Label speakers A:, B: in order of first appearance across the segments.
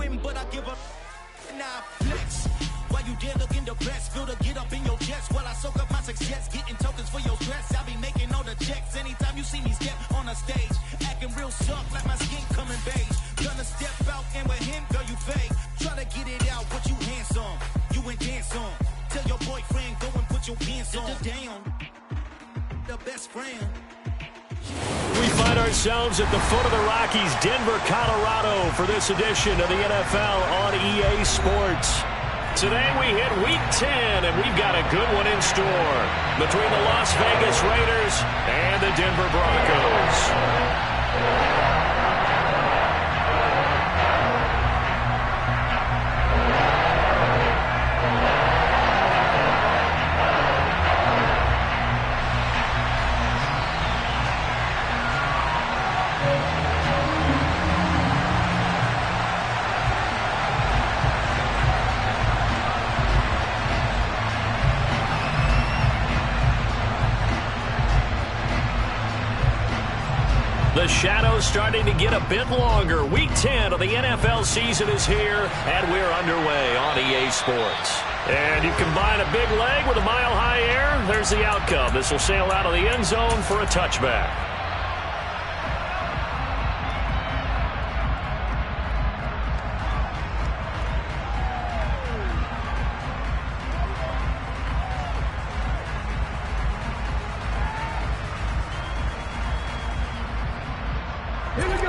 A: win, but I give up. Now flex. While you there looking the best, feel the get up in your chest while I soak up my success, getting tokens for your stress. I be making all the checks anytime you see me step on a stage, acting real soft like my skin coming beige. Gonna step out and with him, girl, you fake. Try to get it out, but you handsome. You ain't dance on. Tell your boyfriend, go and put your pants on. Down, the best friend.
B: We find ourselves at the foot of the Rockies, Denver, Colorado, for this edition of the NFL on EA Sports. Today we hit Week 10, and we've got a good one in store between the Las Vegas Raiders and the Denver Broncos. The shadow's starting to get a bit longer. Week 10 of the NFL season is here, and we're underway on EA Sports. And you combine a big leg with a mile-high air, there's the outcome. This will sail out of the end zone for a touchback.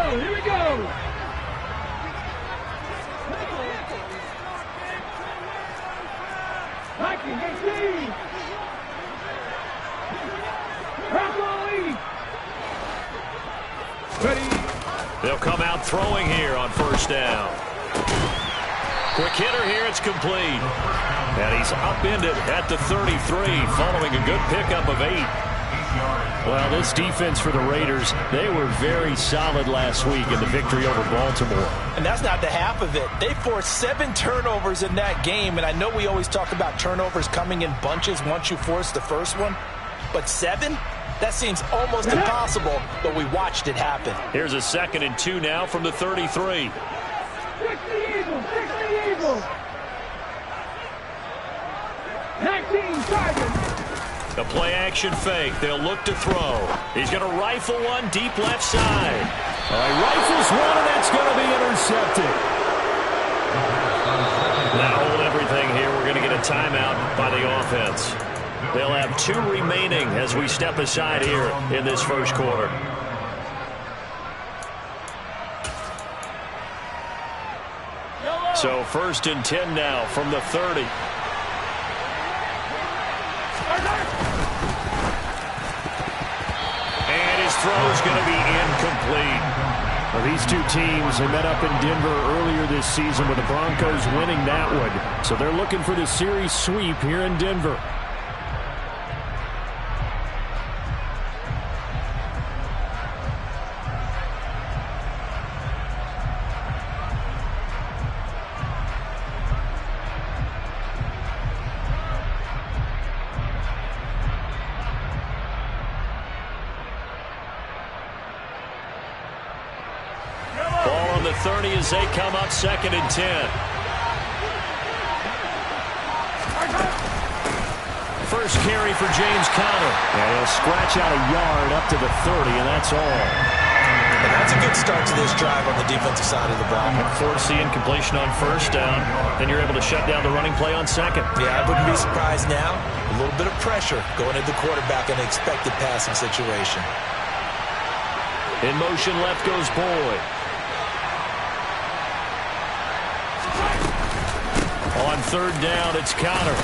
C: Here we go! Viking, get deep! Ready?
B: They'll come out throwing here on first down. Quick hitter here, it's complete. And he's upended at the 33, following a good pickup of 8. Well, this defense for the Raiders, they were very solid last week in the victory over Baltimore.
D: And that's not the half of it. They forced 7 turnovers in that game, and I know we always talk about turnovers coming in bunches once you force the first one, but 7? That seems almost impossible, but we watched it happen.
B: Here's a 2nd and 2 now from the 33.
C: 60 Eagles! 19 Tigers!
B: The play-action fake. They'll look to throw. He's going to rifle one deep left side.
E: He rifles one, and that's going to be intercepted.
B: Now hold everything here. We're going to get a timeout by the offense. They'll have 2 remaining as we step aside here in this first quarter. So 1st and 10 now from the 30. And his throw is going to be incomplete.
E: Well, these two teams, they met up in Denver earlier this season with the Broncos winning that one. So they're looking for the series sweep here in Denver.
B: Ball on the 30 as they come up 2nd and 10. First carry for James Conner.
E: And he'll scratch out a yard up to the 30, and that's all.
D: And that's a good start to this drive on the defensive side of the ball.
B: Force the incompletion on first down, then you're able to shut down the running play on 2nd.
D: Yeah, I wouldn't be surprised now. A little bit of pressure going at the quarterback in an expected passing situation.
B: In motion left goes Boyd. On 3rd down, it's Conner.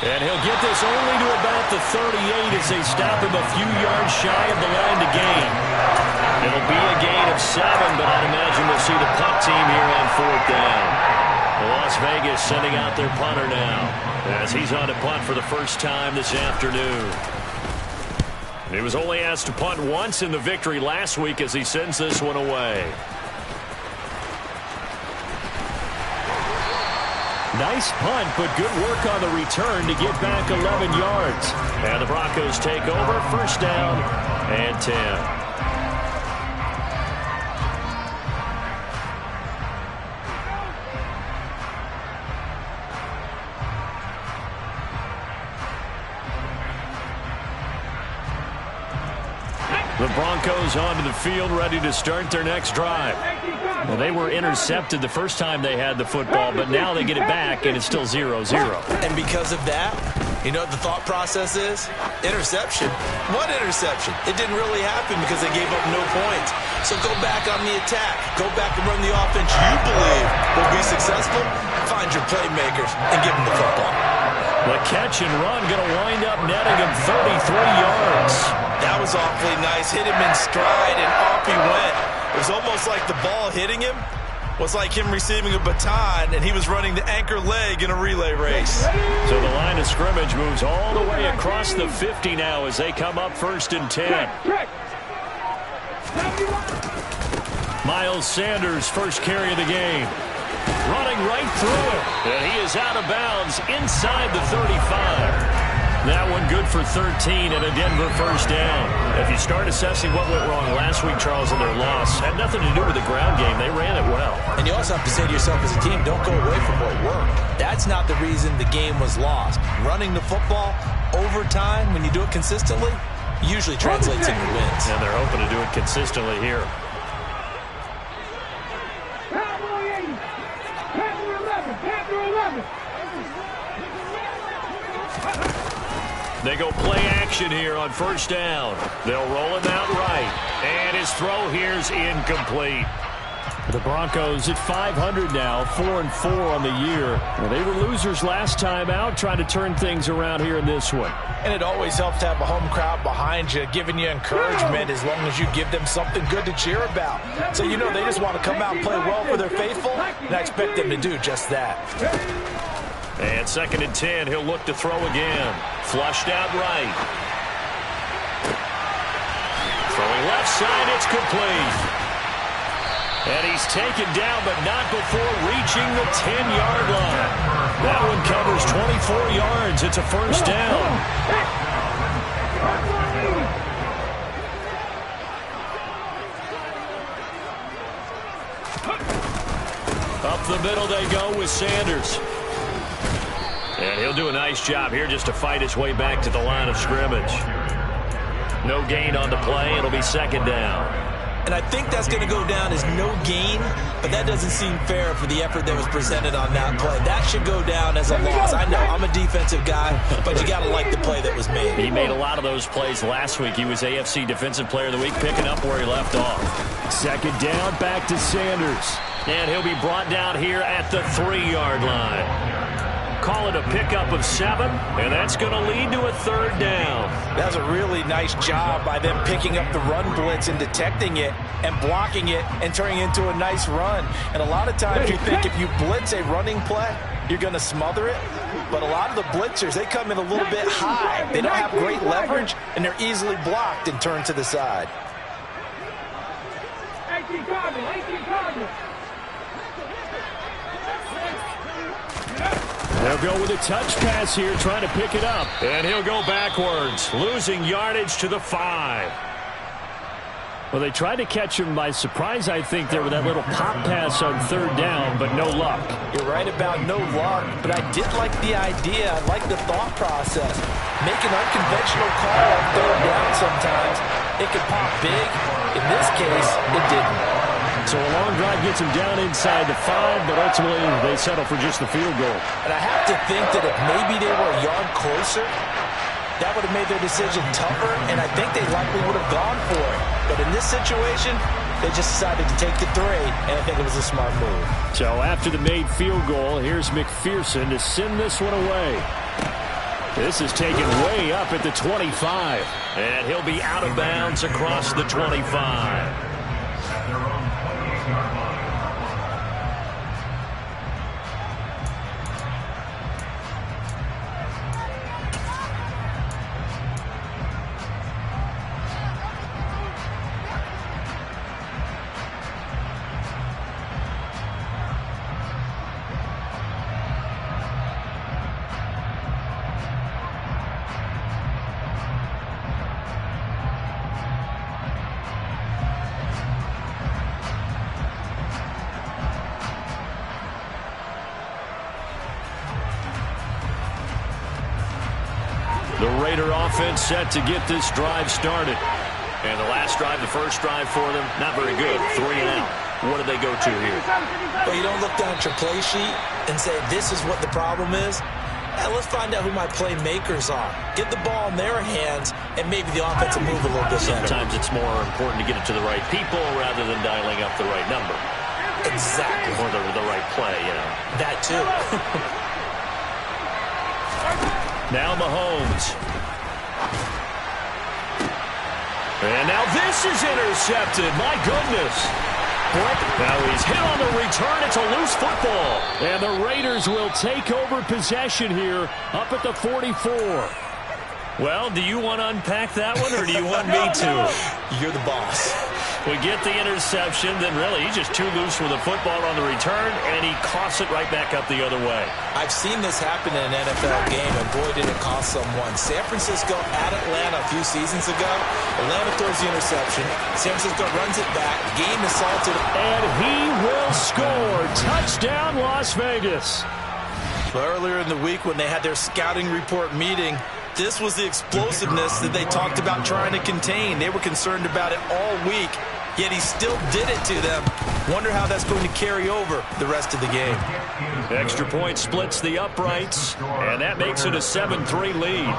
B: And he'll get this only to about the 38 as they stop him a few yards shy of the line to gain. It'll be a gain of 7, but I'd imagine we'll see the punt team here on 4th down. Las Vegas sending out their punter now as he's on to punt for the first time this afternoon. He was only asked to punt once in the victory last week as he sends this one away.
E: Nice punt, but good work on the return to get back 11 yards.
B: And the Broncos take over, 1st down and 10. Broncos onto the field, ready to start their next drive. Well, they were intercepted the first time they had the football, but now they get it back, and it's still 0-0.
D: And because of that, you know what the thought process is? Interception. What interception? It didn't really happen because they gave up no points. So go back on the attack. Go back and run the offense you believe will be successful. Find your playmakers and give them the football.
B: The catch and run going to wind up netting him 33 yards.
D: That was awfully nice. Hit him in stride, and off he went. It was almost like the ball hitting him was like him receiving a baton, and he was running the anchor leg in a relay race.
B: So the line of scrimmage moves all the way across the 50 now as they come up 1st and 10. Miles Sanders, first carry of the game. Running right through it. And he is out of bounds inside the 35. That one good for 13 and a Denver first down. If you start assessing what went wrong last week, Charles, in their loss, had nothing to do with the ground game. They ran it well.
D: And you also have to say to yourself as a team, don't go away from what worked. That's not the reason the game was lost. Running the football over time, when you do it consistently, usually translates into wins.
B: And they're hoping to do it consistently here. They go play action here on first down. They'll roll him out right. And his throw here's incomplete. The Broncos at 500 now, 4-4 on the year. Well, they were losers last time out, trying to turn things around here in this one.
D: And it always helps to have a home crowd behind you, giving you encouragement as long as you give them something good to cheer about. So you know they just want to come out and play well for their faithful, and I expect them to do just that.
B: And 2nd and 10, he'll look to throw again. Flushed out right. Throwing left side, it's complete. And he's taken down, but not before reaching the 10-yard line. That one covers 24 yards. It's a first down. Up the middle they go with Sanders. And he'll do a nice job here just to fight his way back to the line of scrimmage. No gain on the play. It'll be 2nd down.
D: And I think that's going to go down as no gain, but that doesn't seem fair for the effort that was presented on that play. That should go down as a loss. I know I'm a defensive guy, but you got to like the play that was made.
B: He made a lot of those plays last week. He was AFC Defensive Player of the Week, picking up where he left off.
E: 2nd down, back to Sanders.
B: And he'll be brought down here at the 3-yard line. Call it a pickup of 7, and that's going to lead to a 3rd down.
D: That's a really nice job by them picking up the run blitz and detecting it and blocking it and turning it into a nice run. And a lot of times you think if you blitz a running play, you're going to smother it. But a lot of the blitzers, they come in a little bit high. They don't have great leverage, and they're easily blocked and turned to the side.
C: 18 Cardinals.
E: They'll go with a touch pass here, trying to pick it up.
B: And he'll go backwards, losing yardage to the 5.
E: Well, they tried to catch him by surprise, I think, there with that little pop pass on 3rd down, but no luck.
D: You're right about no luck, but I did like the idea. I like the thought process. Make an unconventional call on 3rd down sometimes. It could pop big. In this case, it didn't.
E: So a long drive gets him down inside the 5, but ultimately they settle for just the field goal.
D: And I have to think that if maybe they were a yard closer, that would have made their decision tougher, and I think they likely would have gone for it. But in this situation, they just decided to take the 3, and I think it was a smart move.
E: So after the made field goal, here's McPherson to send this one away. This is taken way up at the 25.
B: And he'll be out of bounds across the 25. The Raider offense set to get this drive started. And the last drive, the first drive for them, not very good. 3 and out. What do they go to here?
D: Well, you don't look down at your play sheet and say, this is what the problem is. Let's find out who my playmakers are. Get the ball in their hands, and maybe the offense will move a little bit better.
B: Sometimes it's more important to get it to the right people rather than dialing up the right number.
D: Exactly.
B: Or the right play, you know.
D: That too.
B: Now Mahomes. And now this is intercepted. My goodness. Now he's hit on the return. It's a loose football.
E: And the Raiders will take over possession here up at the 44.
B: Well, do you want to unpack that one, or do you want me to?
D: You're the boss.
B: We get the interception, then really he's just too loose with the football on the return, and he coughs it right back up the other way.
D: I've seen this happen in an NFL game, and boy, did it cost someone. San Francisco at Atlanta a few seasons ago. Atlanta throws the interception. San Francisco runs it back. Game is salted.
E: And he will score. Touchdown, Las Vegas.
D: Earlier in the week when they had their scouting report meeting, this was the explosiveness that they talked about trying to contain. They were concerned about it all week, yet he still did it to them. Wonder how that's going to carry over the rest of the game.
B: Extra point splits the uprights, and that makes it a 7-3 lead.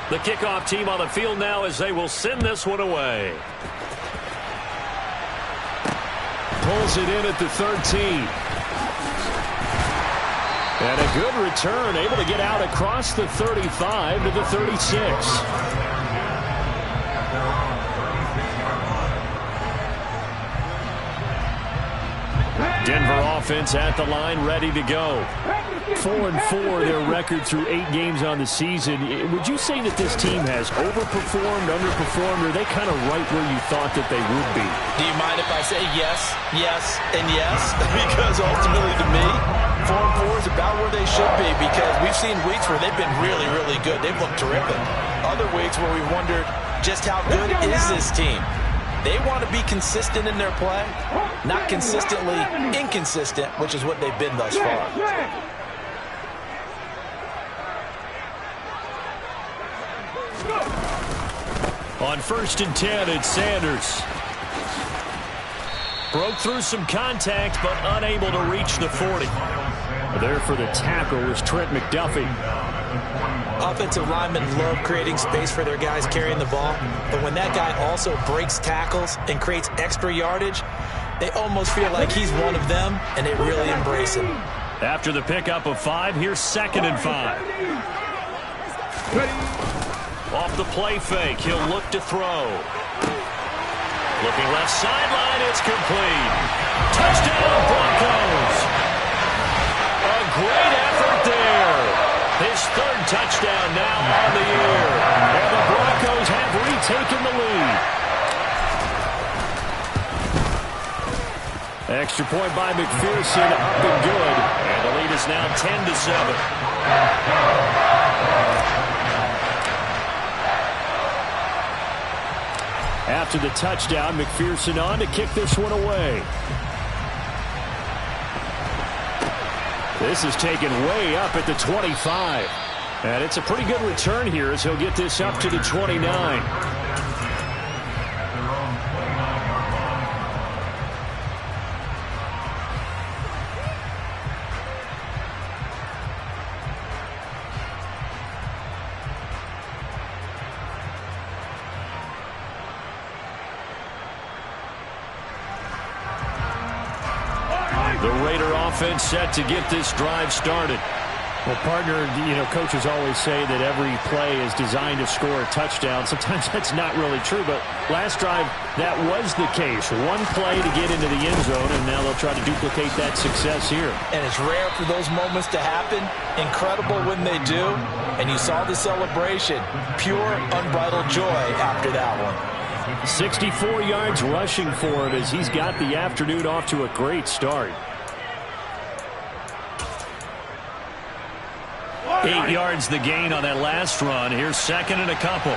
B: The kickoff team on the field now as they will send this one away.
E: Pulls it in at the 13. And a good return, able to get out across the 35 to the 36. Denver offense at the line, ready to go. 4-4 their record through 8 games on the season. Would you say that this team has overperformed, underperformed, or are they kind of right where you thought that they would be?
D: Do you mind if I say yes, yes, and yes? Because ultimately to me, 4-4 is about where they should be, because we've seen weeks where they've been really, really good. They've looked terrific. Other weeks where we wondered just how good is this team. They want to be consistent in their play, not consistently inconsistent, which is what they've been thus far.
B: On 1st and 10, it's Sanders. Broke through some contact, but unable to reach the 40.
E: There for the tackle was Trent McDuffie.
D: Offensive linemen love creating space for their guys carrying the ball, but when that guy also breaks tackles and creates extra yardage, they almost feel like he's one of them, and they really embrace him.
B: After the pickup of 5, here's 2nd and 5. Off the play fake, he'll look to throw. Looking left sideline, it's complete. Touchdown, Broncos. A great effort there. His 3rd touchdown now on the year. And the Broncos have retaken the lead. Extra point by McPherson, up and good. And the lead is now 10-7.
E: After the touchdown, McPherson on to kick this one away. This is taken way up at the 25. And it's a pretty good return here as he'll get this up to the 29.
B: The Raider offense set to get this drive started.
E: Well, partner, coaches always say that every play is designed to score a touchdown. Sometimes that's not really true, but last drive, that was the case. One play to get into the end zone, and now they'll try to duplicate that success here.
D: And it's rare for those moments to happen. Incredible when they do. And you saw the celebration. Pure, unbridled joy after that one.
E: 64 yards rushing for him as he's got the afternoon off to a great start.
B: 8 yards the gain on that last run. Here's 2nd and a couple.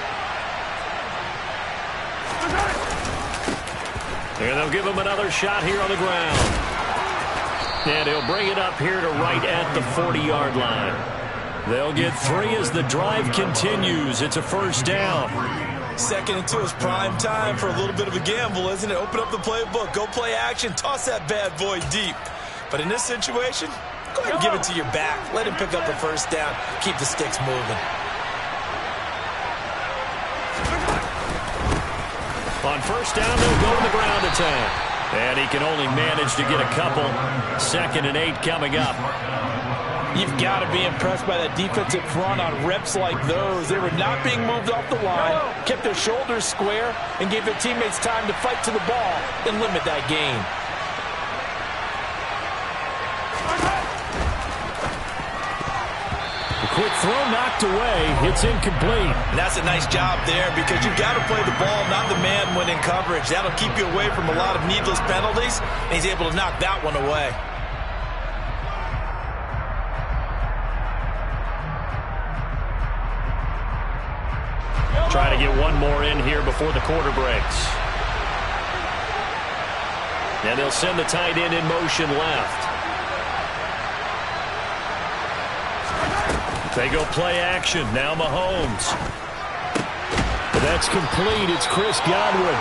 B: And they'll give him another shot here on the ground. And he'll bring it up here to right at the 40-yard line. They'll get 3 as the drive continues. It's a first down.
D: 2nd and 2 is prime time for a little bit of a gamble, isn't it? Open up the playbook, go play action, toss that bad boy deep. But in this situation, go ahead and give it to your back. Let him pick up a first down. Keep the sticks moving.
B: On first down, they'll go to the ground attack. And he can only manage to get a couple. 2nd and 8 coming up.
D: You've got to be impressed by that defensive front on reps like those. They were not being moved off the line, kept their shoulders square, and gave their teammates time to fight to the ball and limit that gain.
E: Quick throw knocked away. It's incomplete.
D: And that's a nice job there because you've got to play the ball, not the man when in coverage. That'll keep you away from a lot of needless penalties, and he's able to knock that one away.
B: Try to get one more in here before the quarter breaks. And they'll send the tight end in motion left. They go play action. Now Mahomes.
E: That's complete. It's Chris Godwin.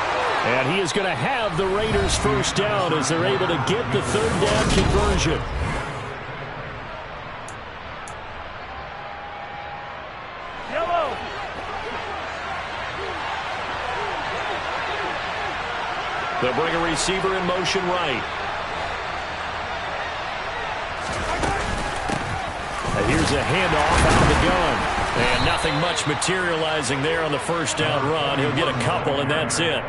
E: And he is going to have the Raiders first down as they're able to get the 3rd down conversion.
C: Yellow.
B: They'll bring a receiver in motion right.
E: And here's a handoff out of the gun.
B: And nothing much materializing there on the first down run. He'll get a couple, and that's it.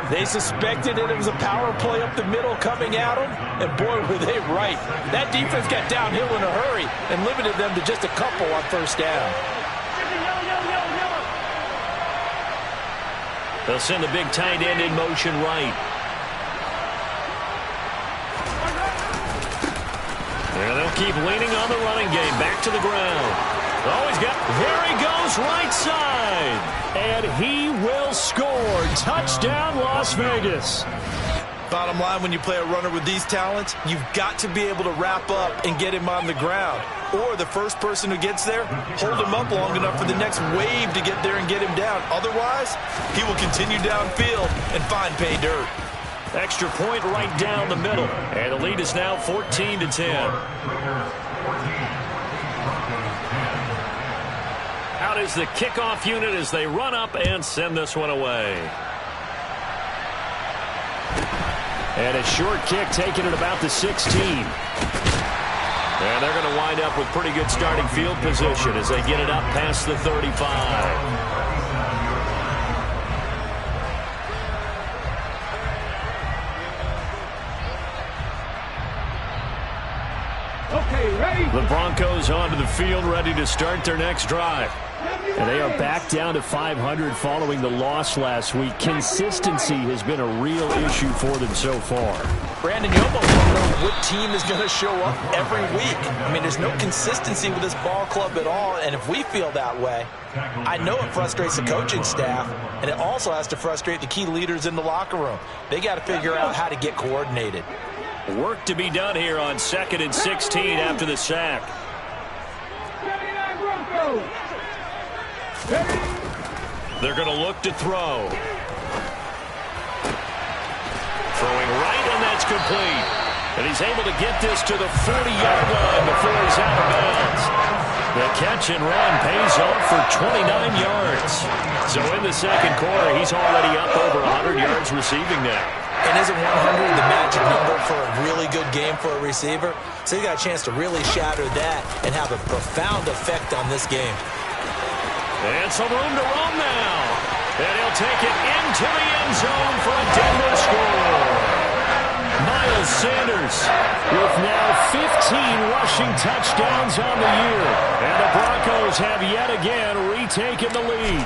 D: They suspected it was a power play up the middle coming at them, and boy, were they right. That defense got downhill in a hurry and limited them to just a couple on first down.
B: They'll send the big tight end in motion right. And they'll keep leaning on the running game. Back to the ground. Oh, he's got... There he goes, right side.
E: And he will score. Touchdown, Las Vegas.
D: Bottom line, when you play a runner with these talents, you've got to be able to wrap up and get him on the ground. Or the first person who gets there, hold him up long enough for the next wave to get there and get him down. Otherwise, he will continue downfield and find pay dirt.
B: Extra point right down the middle. And the lead is now 14-10. Out is the kickoff unit as they run up and send this one away.
E: And a short kick taken at about the 16.
B: And they're going to wind up with pretty good starting field position as they get it up past the 35.
C: Okay, ready?
B: The Broncos onto the field, ready to start their next drive.
E: And they are back down to 500 following the loss last week. Consistency has been a real issue for them so far.
D: Brandon, you almost don't know what team is going to show up every week. I mean, there's no consistency with this ball club at all, and if we feel that way, I know it frustrates the coaching staff, and it also has to frustrate the key leaders in the locker room. They got to figure out how to get coordinated.
B: Work to be done here on 2nd and 16 after the sack.
C: 79 Broncos.
B: They're going to look to throw. Throwing right, and that's complete. And he's able to get this to the 40-yard line before he's out of bounds. The catch and run pays off for 29 yards. So in the second quarter, he's already up over 100 yards receiving now.
D: And isn't 100 the magic number for a really good game for a receiver? So you got a chance to really shatter that and have a profound effect on this game.
B: And some room to run now. And he'll take it into the end zone for a Denver score. Miles Sanders with now 15 rushing touchdowns on the year. And the Broncos have yet again retaken the lead.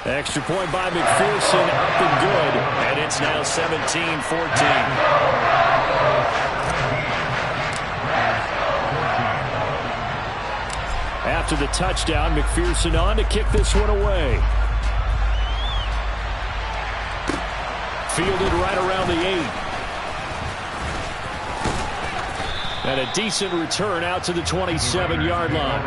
E: Extra point by McPherson, up and good.
B: And it's now 17-14.
E: After the touchdown, McPherson on to kick this one away. Fielded right around the 8. And a decent return out to the 27-yard line.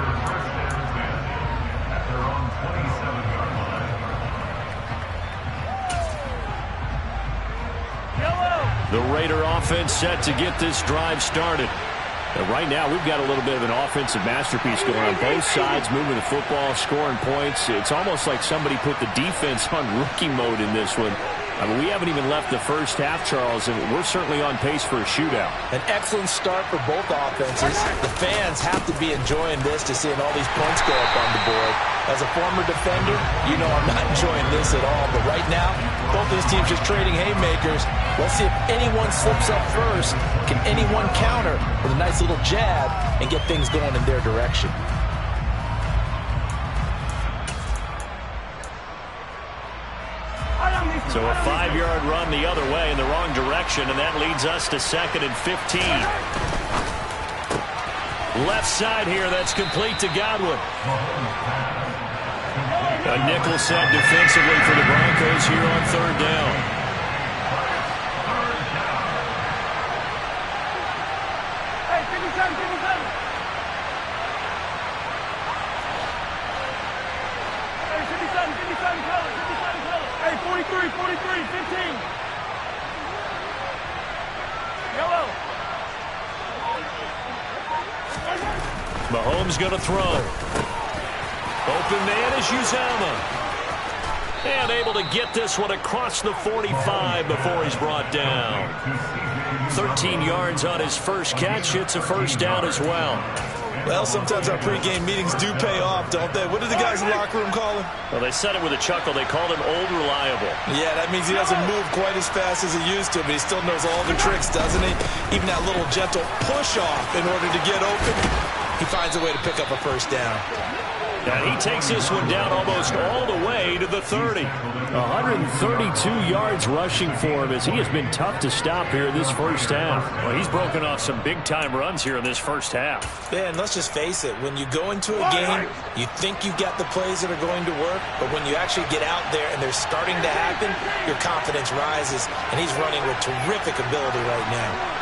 E: The Raider offense set to get this drive started. And right now, we've got a little bit of an offensive masterpiece going on both sides, moving the football, scoring points. It's almost like somebody put the defense on rookie mode in this one. I mean, we haven't even left the first half, Charles, and we're certainly on pace for a shootout.
D: An excellent start for both offenses. The fans have to be enjoying this to seeing all these points go up on the board. As a former defender, you know I'm not enjoying this at all. But right now, both these teams just trading haymakers. Let's see if anyone slips up first. Can anyone counter with a nice little jab and get things going in their direction?
E: So a 5-yard run the other way in the wrong direction, and that leads us to 2nd and 15. Left side here, that's complete to Godwin. A nickel set defensively for the Broncos here on 3rd down.
C: Hey, 57, 57. Hey, 57, color, 57, color. Hey, 43, 15. Yellow.
E: Mahomes going to throw. Open man is Uzama. And able to get this one across the 45 before he's brought down. 13 yards on his first catch. It's a first down as well.
D: Well, sometimes our pregame meetings do pay off, don't they? What did the guys in the locker room call him?
E: Well, they said it with a chuckle. They called him Old Reliable.
D: Yeah, that means he doesn't move quite as fast as he used to, but he still knows all the tricks, doesn't he? Even that little gentle push-off in order to get open, he finds a way to pick up a first down.
E: And he takes this one down almost all the way to the 30. 132 yards rushing for him as he has been tough to stop here in this first half. Well, he's broken off some big-time runs here in this first half.
D: Yeah, and let's just face it. When you go into a game, you think you got the plays that are going to work, but when you actually get out there and they're starting to happen, your confidence rises, and he's running with terrific ability right now.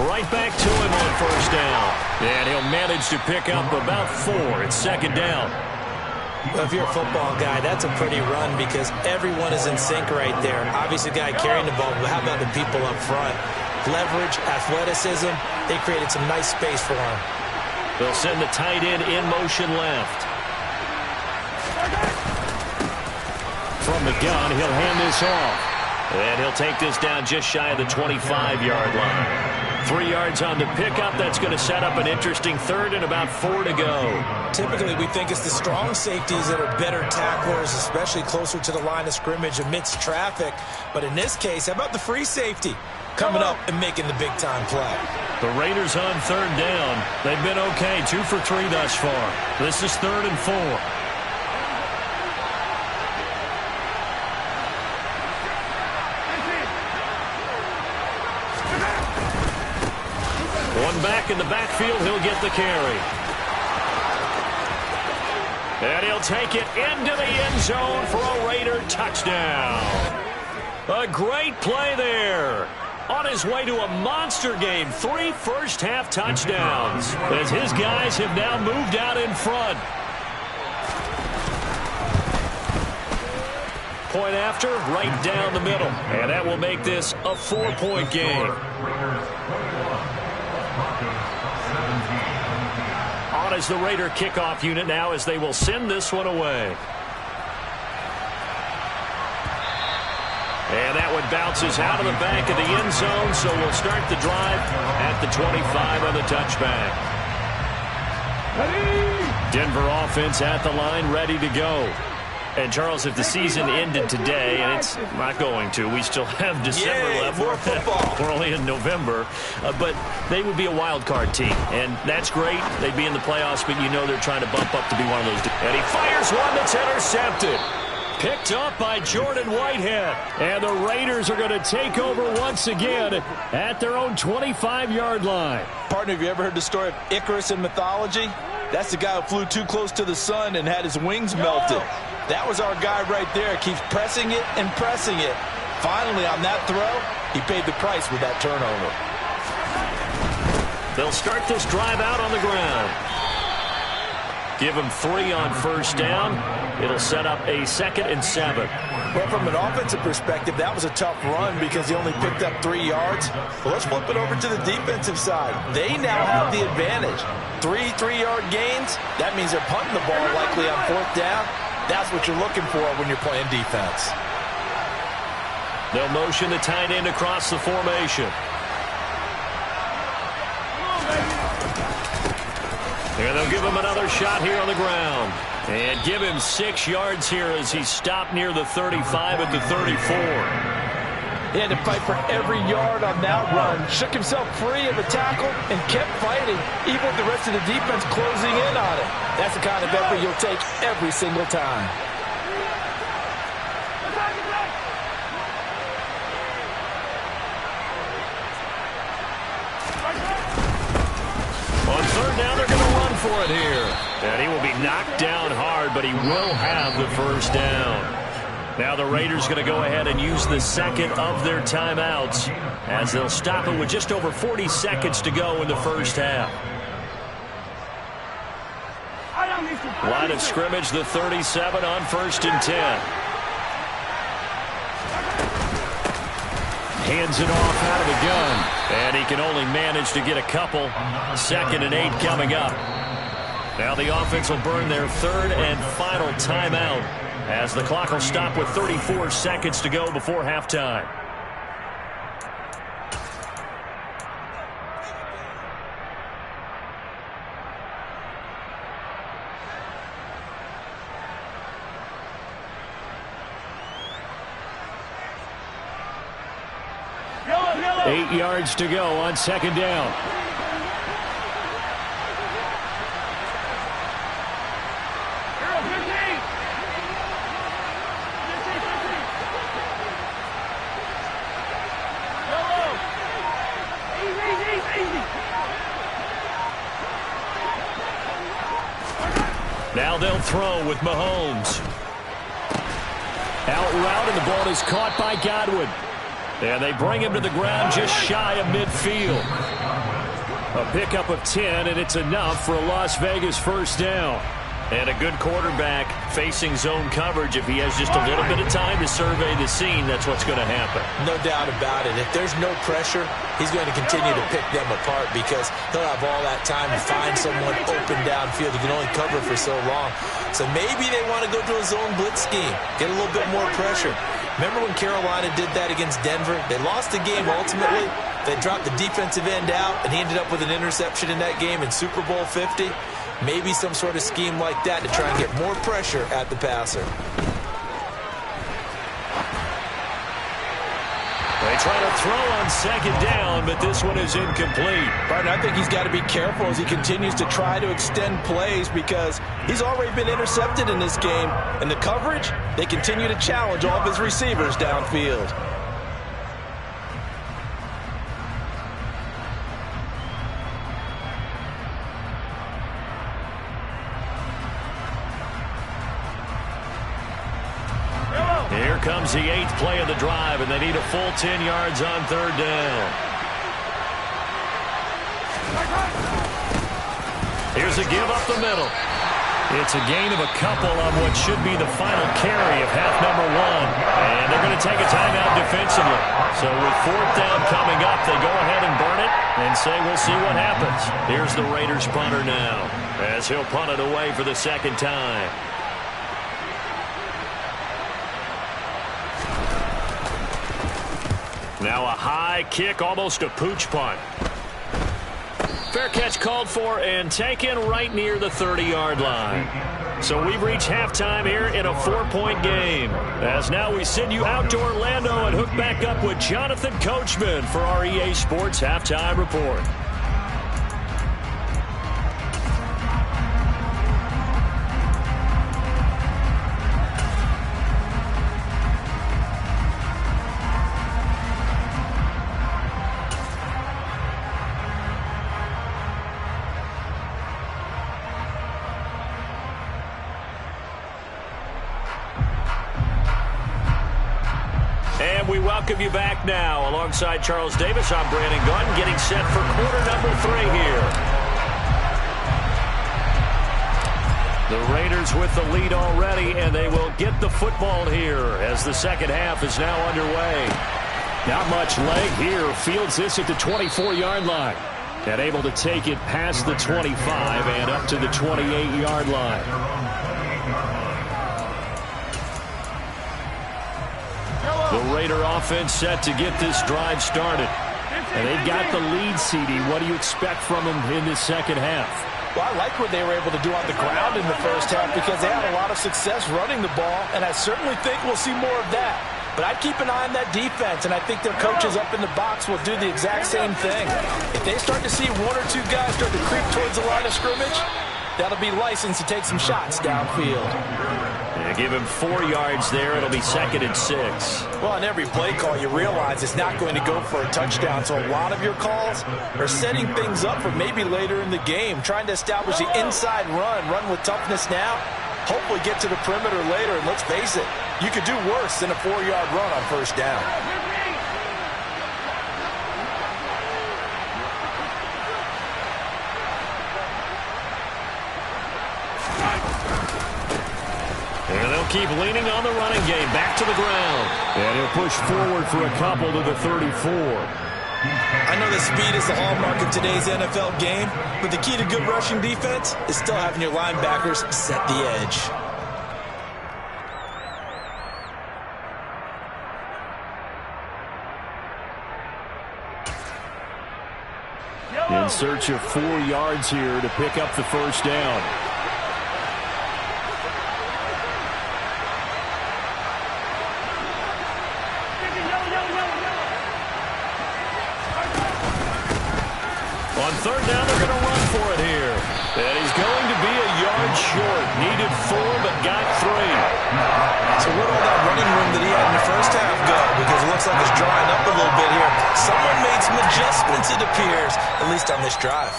E: Right back to him on first down. And he'll manage to pick up about 4. It's 2nd down.
D: Well, if you're a football guy, that's a pretty run because everyone is in sync right there. Obviously, the guy carrying the ball, but how about the people up front? Leverage, athleticism, they created some nice space for him.
E: They'll send the tight end in motion left. From the gun, he'll hand this off. And he'll take this down just shy of the 25-yard line. 3 yards on the pickup. That's going to set up an interesting 3rd and about 4 to go.
D: Typically, we think it's the strong safeties that are better tacklers, especially closer to the line of scrimmage amidst traffic. But in this case, how about the free safety coming up and making the big-time play?
E: The Raiders on 3rd down. They've been okay, 2 for 3 thus far. This is 3rd and 4. Back in the backfield, he'll get the carry. And he'll take it into the end zone for a Raider touchdown. A great play there. On his way to a monster game, 3 first-half touchdowns. As his guys have now moved out in front. Point after, right down the middle. And that will make this a 4-point game. On is the Raider kickoff unit now as they will send this one away. And that one bounces out of the back of the end zone, so we'll start the drive at the 25 on the touchback. Denver offense at the line, ready to go. And, Charles, if the season ended today, and it's not going to, we still have December left.
D: More football.
E: We're only in November. But they would be a wild card team, and that's great. They'd be in the playoffs, but you know they're trying to bump up to be one of those. And he fires one that's intercepted. Picked up by Jordan Whitehead. And the Raiders are going to take over once again at their own 25-yard line.
D: Partner, have you ever heard the story of Icarus in mythology? That's the guy who flew too close to the sun and had his wings melted. That was our guy right there. Keeps pressing it and pressing it. finally, on that throw, he paid the price with that turnover.
B: They'll start this drive out on the ground. Give him 3 on first down. It'll set up a 2nd and 7.
D: Well, from an offensive perspective, that was a tough run because he only picked up 3 yards. Well, let's flip it over to the defensive side. They now have the advantage. 3 3-yard gains. That means they're punting the ball likely on 4th down. That's what you're looking for when you're playing defense.
B: They'll motion the tight end across the formation. And they'll give him another shot here on the ground. And give him 6 yards here as he stopped near the 35 at the 34.
D: He had to fight for every yard on that run. Shook himself free of the tackle and kept fighting, even with the rest of the defense closing in on him. That's the kind of effort you'll take every single time.
B: On 3rd down, they're going to run for it here. And he will be knocked down hard, but he will have the first down. Now the Raiders going to go ahead and use the 2nd of their timeouts as they'll stop it with just over 40 seconds to go in the first half. Line of scrimmage, the 37 on 1st and 10. Hands it off out of the gun. And he can only manage to get a couple. 2nd and 8 coming up. Now the offense will burn their 3rd and final timeout as the clock will stop with 34 seconds to go before halftime.
C: Yellow.
B: 8 yards to go on 2nd down. Now they'll throw with Mahomes. Out route, and the ball is caught by Godwin. And they bring him to the ground just shy of midfield. A pickup of 10, and it's enough for a Las Vegas first down. And a good quarterback facing zone coverage. If he has just a little bit of time to survey the scene, that's what's going to happen.
D: No doubt about it. If there's no pressure, he's going to continue to pick them apart because he'll have all that time to find someone open downfield. He can only cover for so long. So maybe they want to go to a zone blitz scheme, get a little bit more pressure. Remember when Carolina did that against Denver? They lost the game ultimately. They dropped the defensive end out, and he ended up with an interception in that game in Super Bowl 50. Maybe some sort of scheme like that to try and get more pressure at the passer.
B: They try to throw on 2nd down, but this one is incomplete.
D: But I think he's got to be careful as he continues to try to extend plays because he's already been intercepted in this game. And the coverage, they continue to challenge all of his receivers downfield.
B: Here comes the 8th play of the drive, and they need a full 10 yards on 3rd down. Here's a give up the middle. It's a gain of a couple on what should be the final carry of half number 1. And they're going to take a timeout defensively. So with 4th down coming up, they go ahead and burn it and say we'll see what happens. Here's the Raiders punter now as he'll punt it away for the 2nd time. Now a high kick, almost a pooch punt. Fair catch called for and taken right near the 30-yard line. So we've reached halftime here in a 4-point game. As now we send you out to Orlando and hook back up with Jonathan Coachman for our EA Sports Halftime Report. And we welcome you back now. Alongside Charles Davis, I'm Brandon Gunn, getting set for quarter number 3 here. The Raiders with the lead already, and they will get the football here as the second half is now underway. Not much leg here. Fields this at the 24-yard line. And able to take it past the 25 and up to the 28-yard line. The Raider offense set to get this drive started. And they've got the lead, CD. What do you expect from them in this second half?
D: Well, I like what they were able to do on the ground in the first half because they had a lot of success running the ball, and I certainly think we'll see more of that. But I'd keep an eye on that defense, and I think their coaches up in the box will do the exact same thing. If they start to see 1 or 2 guys start to creep towards the line of scrimmage, that'll be licensed to take some shots downfield.
B: Yeah, give him 4 yards there. It'll be 2nd and 6.
D: Well, on every play call, you realize it's not going to go for a touchdown. So a lot of your calls are setting things up for maybe later in the game, trying to establish the inside run with toughness now, hopefully get to the perimeter later. And let's face it, you could do worse than a 4-yard run on first down.
B: And they'll keep leaning on the running game. Back to the ground. And he'll push forward for a couple to the 34.
D: I know that speed is the hallmark of today's NFL game, but the key to good rushing defense is still having your linebackers set the edge.
E: In search of 4 yards here to pick up the first down.
B: On third down, they're going to run for it here. And he's going to be a yard short. Needed 4, but got 3.
D: So where'd all that running room that he had in the first half go? Because it looks like it's drying up a little bit here. Someone made some adjustments, it appears, at least on this drive.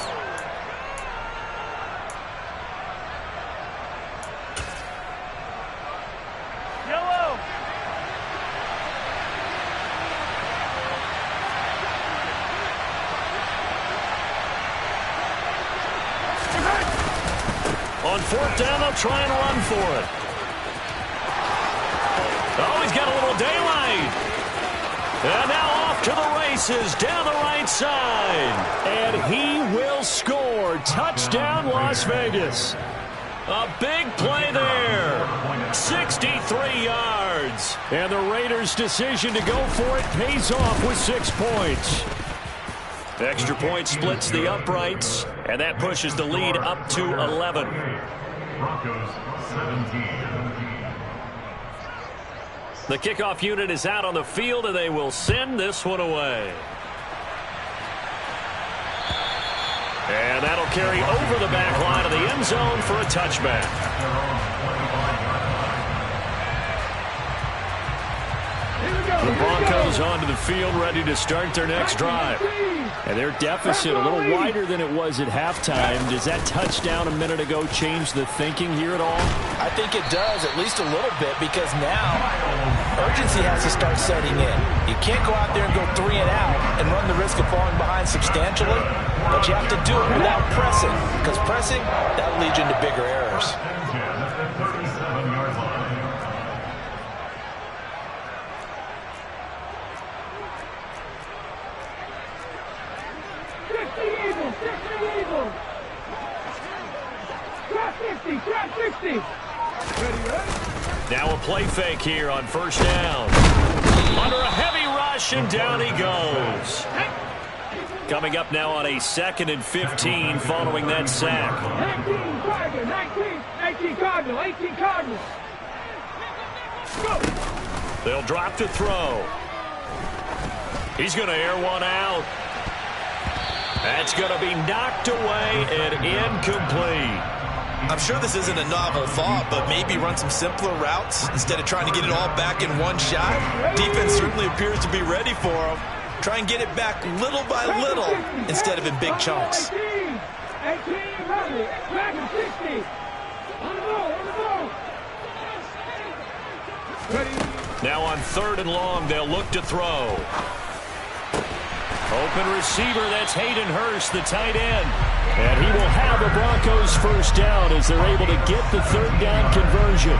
C: Yellow.
B: On fourth down, they'll try and run for it. Oh, he's got a little daylight. And now off to the races down the right side. And he will score. Touchdown, Las Vegas. A big play there. 63 yards. And the Raiders' decision to go for it pays off with 6 points. Extra point splits the uprights, and that pushes the lead up to 11.
C: Broncos 17.
B: The kickoff unit is out on the field, and they will send this one away. And that'll carry over the back line of the end zone for a touchback. The Broncos onto the field, ready to start their next drive. And their deficit a little wider than it was at halftime. Does that touchdown a minute ago change the thinking here at all?
D: I think it does, at least a little bit, because now urgency has to start setting in. You can't go out there and go 3 and out and run the risk of falling behind substantially, but you have to do it without pressing, because pressing, that'll lead you into bigger errors.
B: Now a play fake here on first down. Under a heavy rush, and down he goes. Coming up now on a 2nd and 15 following that sack.
C: 19 Cardinal, 18 Cardinal. Go.
B: They'll drop to throw. He's going to air one out. That's going to be knocked away and incomplete.
D: I'm sure this isn't a novel thought, but maybe run some simpler routes instead of trying to get it all back in one shot. Defense certainly appears to be ready for him. Try and get it back little by little instead of in big chunks.
C: 18, back in 60. On the ball, on the ball. Ready.
B: Now on 3rd and long, they'll look to throw. Open receiver, that's Hayden Hurst, the tight end. And he will have the Broncos first down as they're able to get the 3rd down conversion.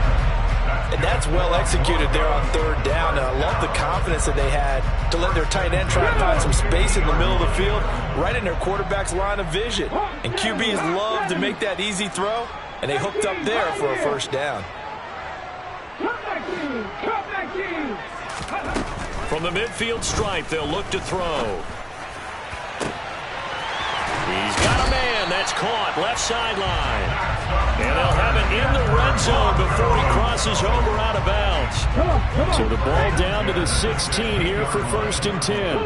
D: And that's well executed there on 3rd down. And I love the confidence that they had to let their tight end try and find some space in the middle of the field, right in their quarterback's line of vision. And QBs love to make that easy throw, and they hooked up there for a first down.
B: From the midfield stripe, they'll look to throw. He's got a man. That's caught. Left sideline. And they'll have it in the red zone before he crosses over out of bounds. So the ball down to the 16 here for 1st and 10.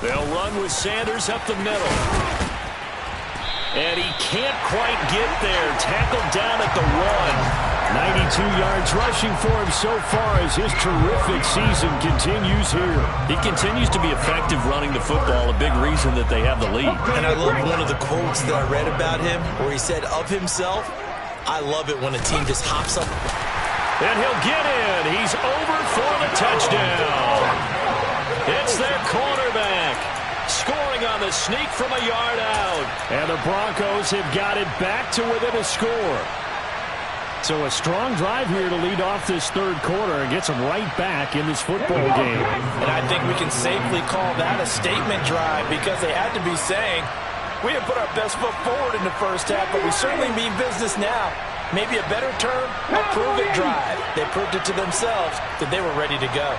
B: They'll run with Sanders up the middle. And he can't quite get there. Tackled down at the 1. 92 yards rushing for him so far as his terrific season continues here. He continues to be effective running the football, a big reason that they have the lead.
D: And I love one of the quotes that I read about him where he said of himself, I love it when a team just hops up.
B: And he'll get in. He's over for the touchdown. It's their cornerback. Scoring on the sneak from a yard out. And the Broncos have got it back to within a score. So a strong drive here to lead off this 3rd quarter and gets them right back in this football game.
D: And I think we can safely call that a statement drive because they had to be saying, we didn't put our best foot forward in the first half, but we certainly mean business now. Maybe a better term, a prove-it drive. They proved it to themselves that they were ready to go.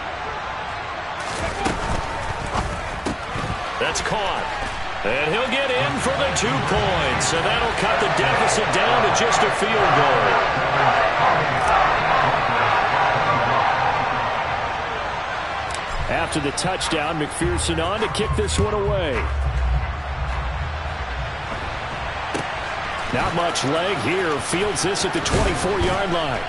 B: That's caught. And he'll get in for the 2 points. And that'll cut the deficit down to just a field goal.
E: After the touchdown, McPherson on to kick this one away. Not much leg here. Fields this at the 24-yard line.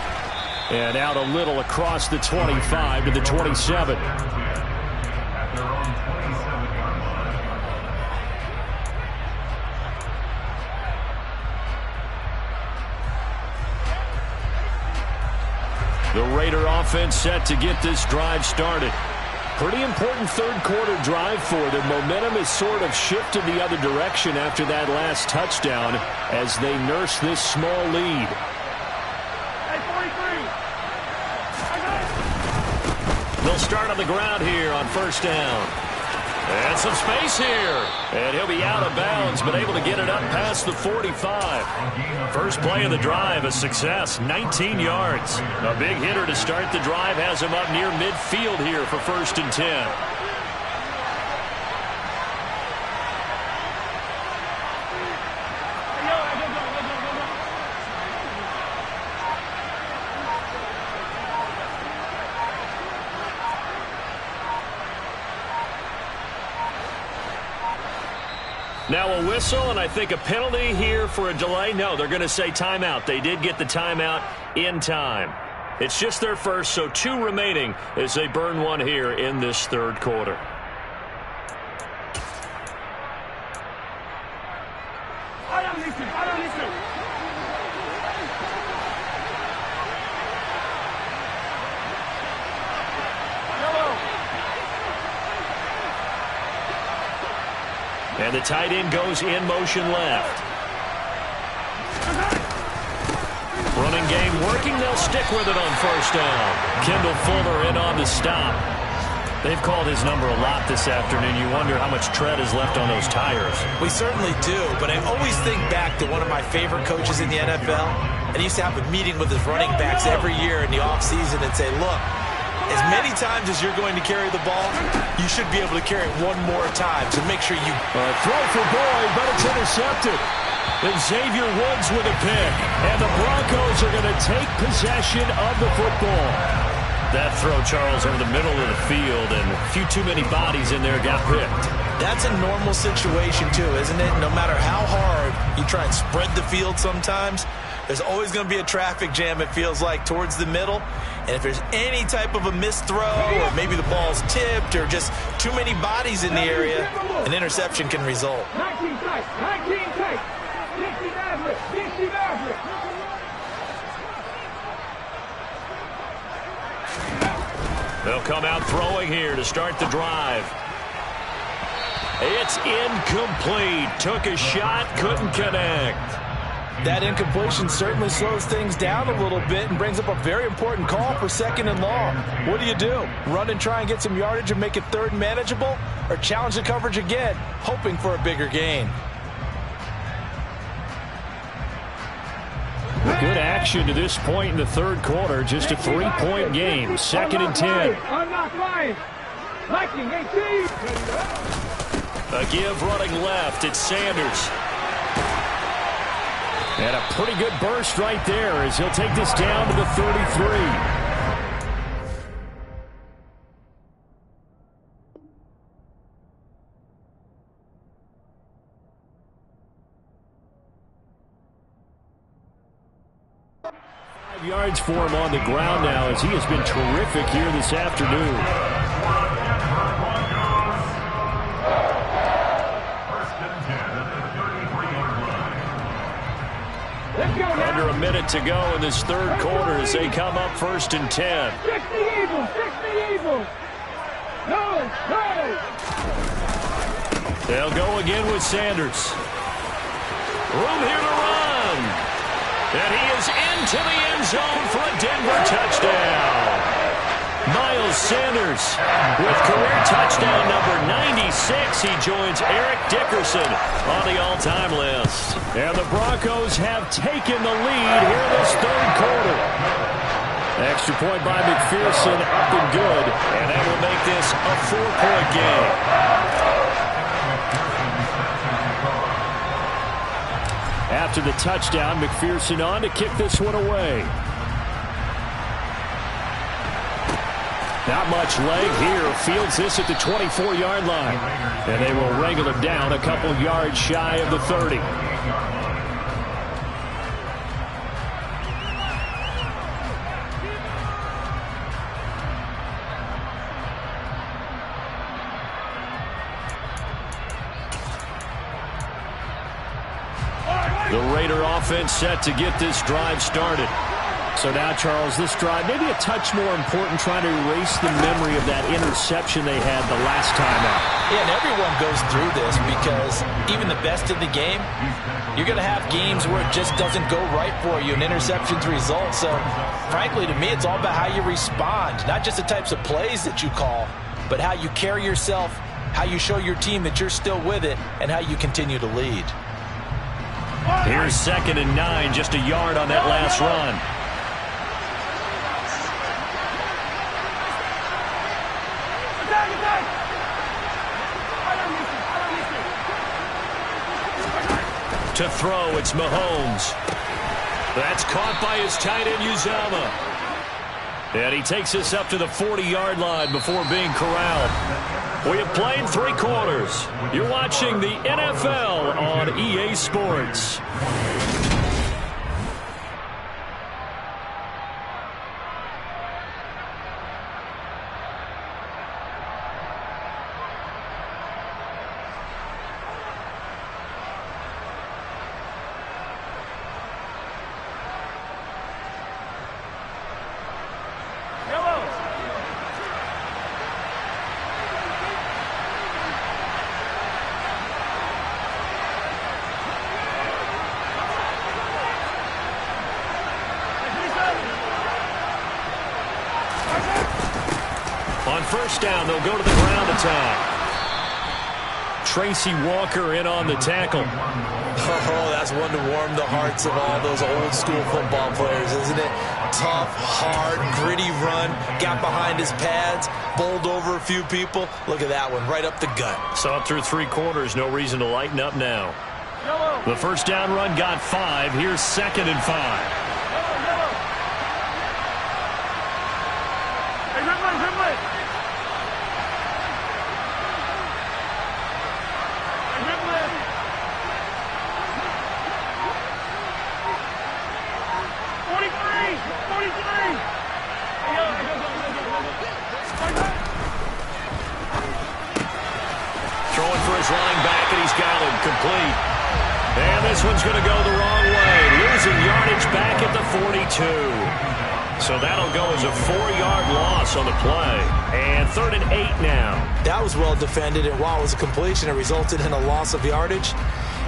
E: And out a little across the 25 to the 27. The Raider offense set to get this drive started. Pretty important 3rd quarter drive for them. Momentum has sort of shifted the other direction after that last touchdown as they nurse this small lead.
C: Hey, 43.
B: They'll start on the ground here on 1st down. And some space here. And he'll be out of bounds, but able to get it up past the 45. First play of the drive, a success, 19 yards. A big hitter to start the drive has him up near midfield here for 1st and 10. Now a whistle, and I think a penalty here for a delay. No, they're going to say timeout. They did get the timeout in time. It's just their first, so 2 remaining as they burn 1 here in this 3rd quarter. And the tight end goes in motion left. Running game working. They'll stick with it on 1st down. Kendall Fuller in on the stop. They've called his number a lot this afternoon. You wonder how much tread is left on those tires.
D: We certainly do, but I always think back to one of my favorite coaches in the NFL. And he used to have a meeting with his running backs every year in the offseason and say, look, as many times as you're going to carry the ball, you should be able to carry it 1 more time. So make sure you...
E: throw for Boyd, but it's intercepted. And Xavier Woods with a pick. And the Broncos are going to take possession of the football.
B: That throw, Charles, over the middle of the field, and a few too many bodies in there got picked.
D: That's a normal situation, too, isn't it? No matter how hard you try and spread the field sometimes, there's always going to be a traffic jam, it feels like, towards the middle. And if there's any type of a missed throw, or maybe the ball's tipped, or just too many bodies in the area, an interception can result.
C: 19 tight, 19 tight. 60 average, 60 average.
B: They'll come out throwing here to start the drive. It's incomplete. Took a shot, couldn't connect.
D: That incompletion certainly slows things down a little bit and brings up a very important call for 2nd and long. What do? Run and try and get some yardage and make it 3rd and manageable? Or challenge the coverage again, hoping for a bigger gain?
E: Good action to this point in the 3rd quarter. Just a 3-point game. 2nd and 10.
C: I'm not lying. Liking, 18.
B: A give running left. It's Sanders.
E: And a pretty good burst right there as he'll take this down to the 33. Yards for him on the ground now as he has been terrific here this afternoon.
B: Under a minute to go in this 3rd quarter as they come up 1st and 10.
C: 60 Eagles, 60 Eagles. No.
B: They'll go again with Sanders. Room here to run. And he is into the end zone for a Denver touchdown. Miles Sanders with career touchdown number 96. He joins Eric Dickerson on the all-time list.
E: And the Broncos have taken the lead here in this 3rd quarter. Extra point by McPherson, up and good.
B: And that will make this a 4-point game.
E: After the touchdown, McPherson on to kick this one away. Not much leg here. Fields this at the 24-yard line. And they will wrangle him down a couple yards shy of the 30.
B: The Raider offense set to get this drive started.
E: So now, Charles, this drive maybe a touch more important, trying to erase the memory of that interception they had the last time out.
D: Yeah, and everyone goes through this because even the best in the game, you're going to have games where it just doesn't go right for you, and interceptions result. So, frankly, to me, it's all about how you respond, not just the types of plays that you call, but how you carry yourself, how you show your team that you're still with it, and how you continue to lead.
B: Here's 2nd and 9, just a yard on that last run. To throw, it's Mahomes. That's caught by his tight end, Uzama. And he takes us up to the 40-yard line before being corralled. We have played 3 quarters. You're watching the NFL on EA Sports. On 1st down, they'll go to the ground attack. Tracy Walker in on the tackle.
D: Oh, that's one to warm the hearts of all those old-school football players, isn't it? Tough, hard, gritty run, got behind his pads, bowled over a few people. Look at that one, right up the gut.
B: Saw it through 3 quarters, no reason to lighten up now. The 1st down run got 5. Here's 2nd and 5. Throwing for his running back, and he's got him complete. And this one's going to go the wrong way. Losing yardage back at the 42. So that'll go as a 4-yard loss on the play. And 3rd and 8 now.
D: That was well defended, and while it was a completion, it resulted in a loss of yardage.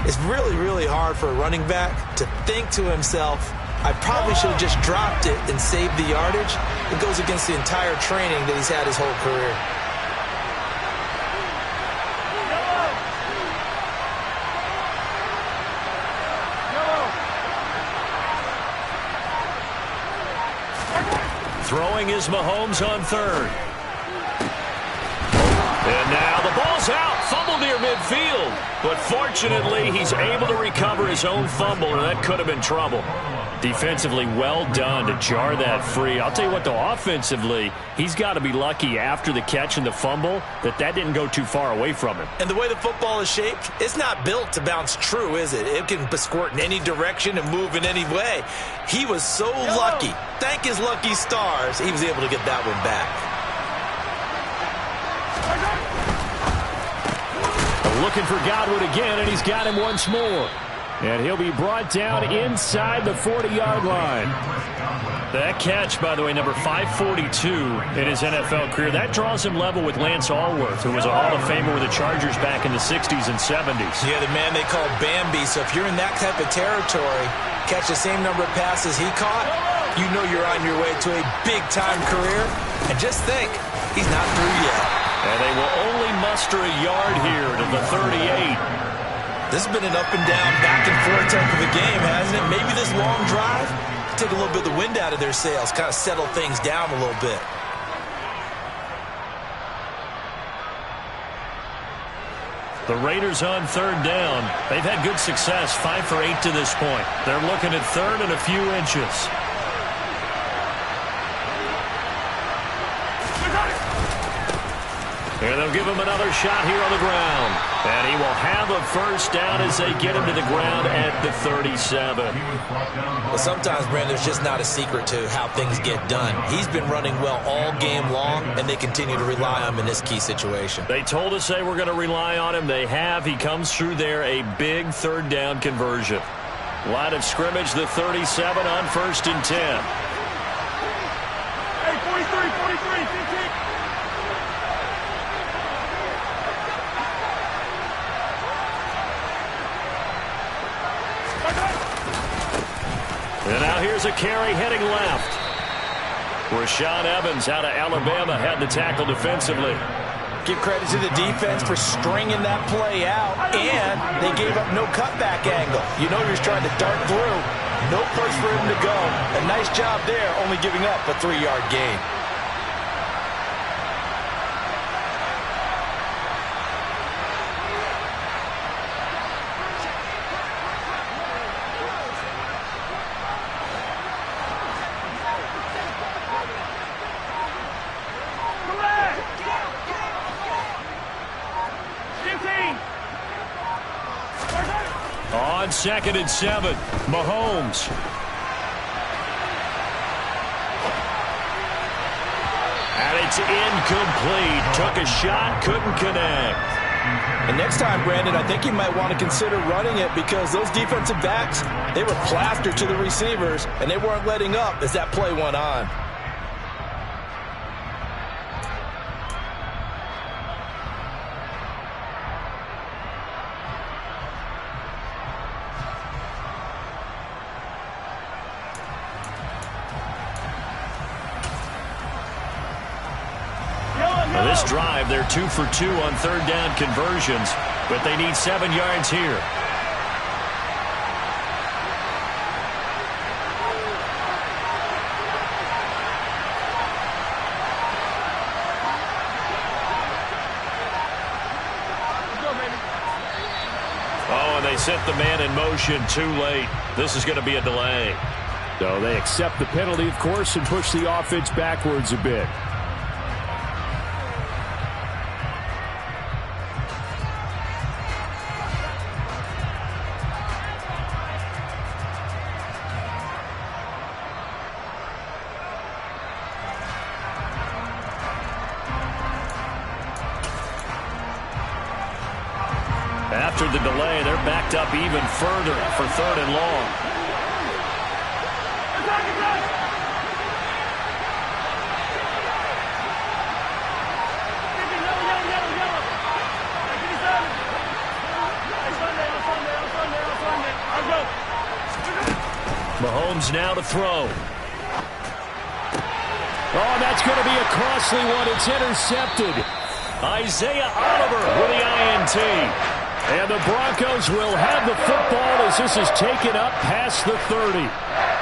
D: It's really, really hard for a running back to think to himself, I probably should have just dropped it and saved the yardage. It goes against the entire training that he's had his whole career.
B: Throwing is Mahomes on 3rd. And now the ball's out. Fumble near midfield. But fortunately, he's able to recover his own fumble, and that could have been trouble. Defensively, well done to jar that free. I'll tell you what, though, offensively, he's got to be lucky after the catch and the fumble that didn't go too far away from him.
D: And the way the football is shaped, it's not built to bounce true, is it? It can squirt in any direction and move in any way. He was so lucky. Thank his lucky stars, he was able to get that one back.
E: Looking for Godwin again, and he's got him once more. And he'll be brought down inside the 40-yard line.
B: That catch, by the way, number 542 in his NFL career, that draws him level with Lance Allworth, who was a Hall of Famer with the Chargers back in the 60s and 70s.
D: Yeah, the man they call Bambi. So if you're in that type of territory, catch the same number of passes he caught, you know you're on your way to a big-time career. And just think, he's not through yet.
B: And they will only muster a yard here to the 38.
D: This has been an up and down, back and forth type of a game, hasn't it? Maybe this long drive take a little bit of the wind out of their sails, kind of settle things down a little bit.
B: The Raiders on 3rd down. They've had good success, 5 for 8 to this point. They're looking at 3rd and a few inches. And they'll give him another shot here on the ground. And he will have a first down as they get him to the ground at the 37.
D: Well, sometimes, Brandon, there's just not a secret to how things get done. He's been running well all game long, and they continue to rely on him in this key situation.
B: They told us they were going to rely on him. They have. He comes through there, a big 3rd down conversion. Line of scrimmage, the 37 on 1st and 10.
C: Hey, 43, 15.
B: And now here's a carry heading left. Rashaan Evans out of Alabama had the tackle defensively.
D: Give credit to the defense for stringing that play out, and they gave up no cutback angle. You know he was trying to dart through. No place for him to go. A nice job there, only giving up a 3-yard gain.
B: On 2nd and 7, Mahomes. And it's incomplete. Took a shot, couldn't connect.
D: And next time, Brandon, I think you might want to consider running it because those defensive backs, they were plastered to the receivers, and they weren't letting up as that play went on.
B: This drive, they're 2 for 2 on 3rd down conversions, but they need 7 yards here. Oh, and they set the man in motion too late. This is going to be a delay.
E: So they accept the penalty, of course, and push the offense backwards a bit.
B: After the delay, they're backed up even further for 3rd and long. Mahomes now to throw. Oh, that's going to be a costly one. It's intercepted. Isaiah Oliver with the INT. And the Broncos will have the football as this is taken up past the 30.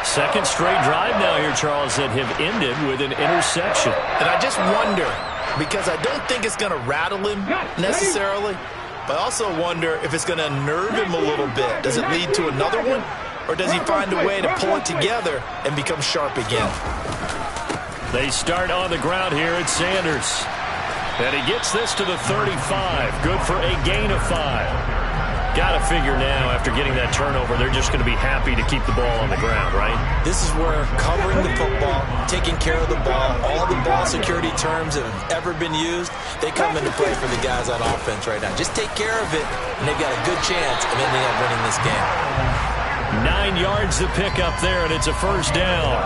B: Second straight drive now here, Charles, that have ended with an interception.
D: And I just wonder, because I don't think it's going to rattle him necessarily, but I also wonder if it's going to unnerve him a little bit. Does it lead to another one? Or does he find a way to pull it together and become sharp again?
B: They start on the ground here at Sanders. And he gets this to the 35. Good for a gain of 5. Got to figure now, after getting that turnover, they're just going to be happy to keep the ball on the ground, right?
D: This is where covering the football, taking care of the ball, all the ball security terms that have ever been used, they come into play for the guys on offense right now. Just take care of it, and they've got a good chance of ending up winning this game.
B: 9 yards to pick up there, and it's a first down.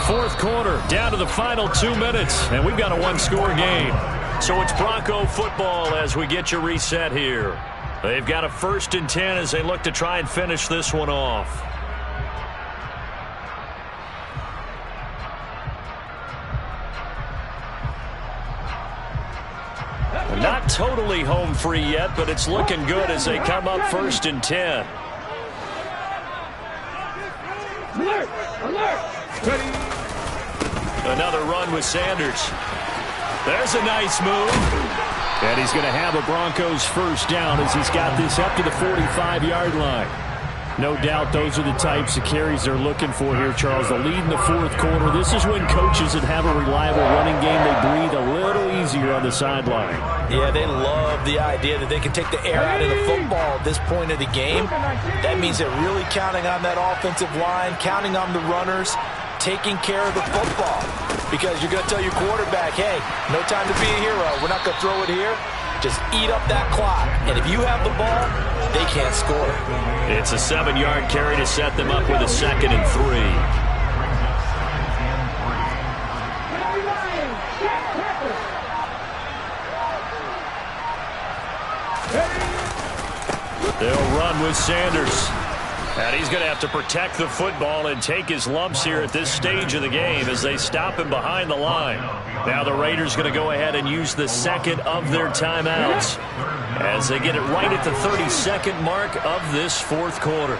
B: Fourth quarter, down to the final 2 minutes, and we've got a one-score game. So it's Bronco football as we get you reset here. They've got a 1st and 10 as they look to try and finish this one off. Not totally home free yet, but it's looking good as they come up 1st and 10.
C: Alert! Alert! Ready?
B: Another run with Sanders. There's a nice move. And he's going to have a Broncos first down as he's got this up to the 45-yard line. No doubt those are the types of carries they're looking for here, Charles. The lead in the fourth quarter. This is when coaches that have a reliable running game, they breathe a little easier on the sideline.
D: Yeah, they love the idea that they can take the air out of the football at this point of the game. That means they're really counting on that offensive line, counting on the runners, taking care of the football. Because you're going to tell your quarterback, hey, no time to be a hero. We're not going to throw it here. Just eat up that clock. And if you have the ball, they can't score.
B: It's a 7-yard carry to set them up with a 2nd and 3. They'll run with Sanders. And he's going to have to protect the football and take his lumps here at this stage of the game as they stop him behind the line. Now the Raiders going to go ahead and use the 2nd of their timeouts as they get it right at the 32nd mark of this fourth quarter.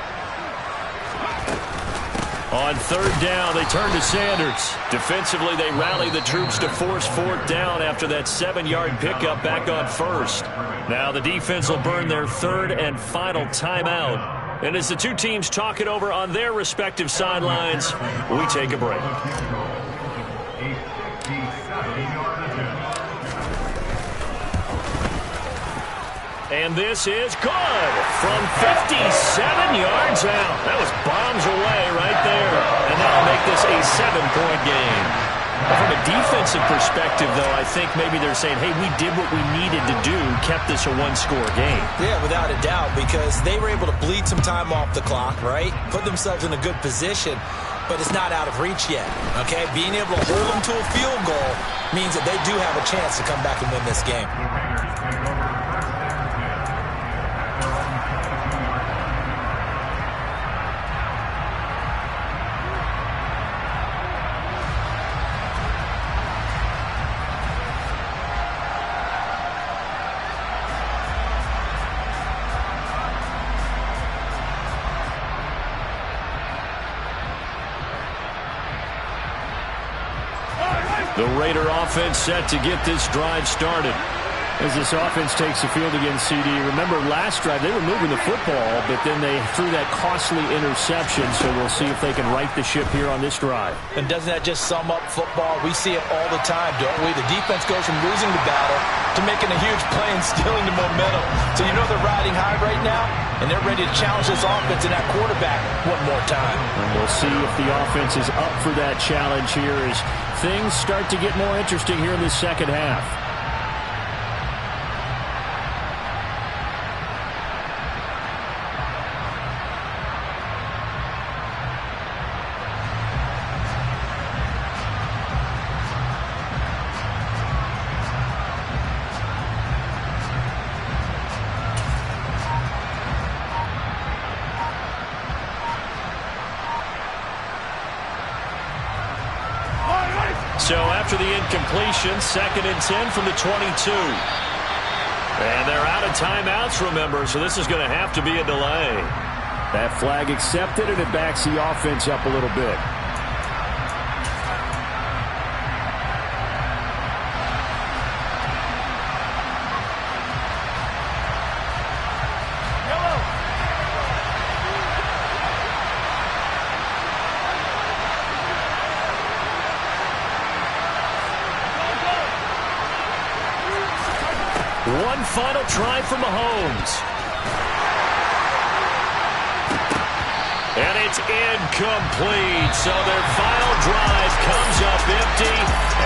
B: On 3rd down, they turn to Sanders. Defensively, they rally the troops to force 4th down after that 7-yard pickup back on 1st. Now the defense will burn their 3rd and final timeout. And as the two teams talk it over on their respective sidelines, we take a break. And this is good from 57 yards out. That was bombs away right there. And that'll make this a 7-point game. From a defensive perspective, though, I think maybe they're saying, hey, we did what we needed to do, kept this a one-score game.
D: Yeah, without a doubt, because they were able to bleed some time off the clock, right? Put themselves in a good position, but it's not out of reach yet, okay? Being able to hold them to a field goal means that they do have a chance to come back and win this game.
B: The Raider offense set to get this drive started.
E: As this offense takes the field against CD, remember last drive they were moving the football, but then they threw that costly interception, so we'll see if they can right the ship here on this drive.
D: And doesn't that just sum up football? We see it all the time, don't we? The defense goes from losing the battle to making a huge play and stealing the momentum. So you know they're riding high right now, and they're ready to challenge this offense and that quarterback one more time.
E: And we'll see if the offense is up for that challenge here as things start to get more interesting here in the second half.
B: after the incompletion. 2nd and 10 from the 22. And they're out of timeouts, remember, so this is going to have to be a delay.
E: That flag accepted, and it backs the offense up a little bit.
B: One final try from Mahomes. And it's incomplete. So their final drive comes up empty.